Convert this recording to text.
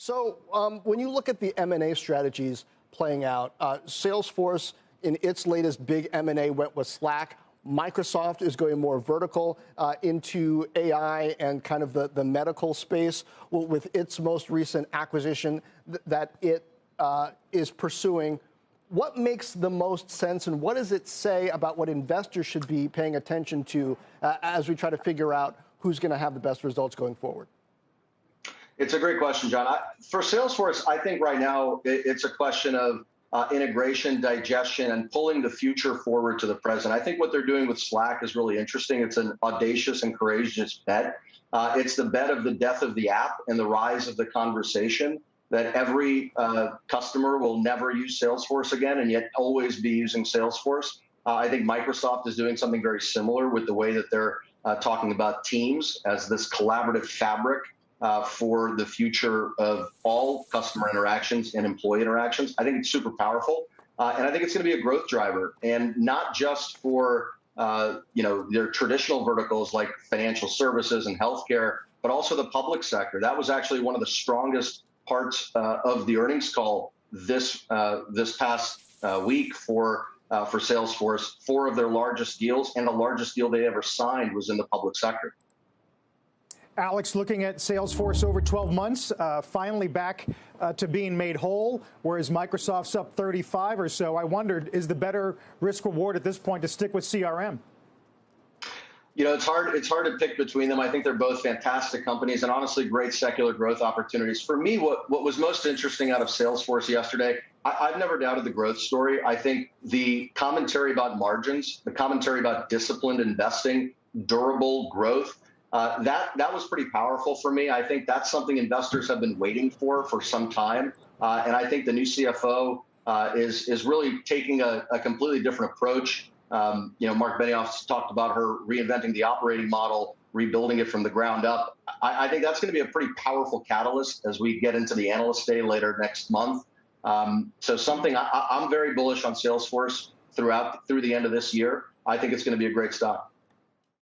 So when you look at the M&A strategies playing out, Salesforce in its latest big M&A went with Slack. Microsoft is going more vertical into AI and kind of the medical space with its most recent acquisition that it is pursuing. What makes the most sense, and what does it say about what investors should be paying attention to as we try to figure out who's going to have the best results going forward? It's a great question, John. For Salesforce, I think right now it's a question of integration, digestion, and pulling the future forward to the present. I think what they're doing with Slack is really interesting. It's an audacious and courageous bet. It's the bet of the death of the app and the rise of the conversation, that every customer will never use Salesforce again and yet always be using Salesforce. I think Microsoft is doing something very similar with the way that they're talking about Teams as this collaborative fabric for the future of all customer interactions and employee interactions. I think it's super powerful, and I think it's going to be a growth driver, and not just for their traditional verticals like financial services and healthcare, but also the public sector. That was actually one of the strongest parts of the earnings call this past week for Salesforce. 4 of their largest deals, and the largest deal they ever signed, was in the public sector. Alex, looking at Salesforce over 12 months, finally back to being made whole, whereas Microsoft's up 35 or so. I wondered, is the better risk reward at this point to stick with CRM? You know, it's hard to pick between them. I think they're both fantastic companies and honestly great secular growth opportunities. For me, what was most interesting out of Salesforce yesterday, I've never doubted the growth story. I think the commentary about margins, the commentary about disciplined investing, durable growth, that was pretty powerful for me. I think that's something investors have been waiting for some time. And I think the new CFO is really taking a completely different approach. Mark Benioff's talked about her reinventing the operating model, rebuilding it from the ground up. I think that's going to be a pretty powerful catalyst as we get into the Analyst Day later next month. So something I'm very bullish on Salesforce through the end of this year. I think it's going to be a great stock.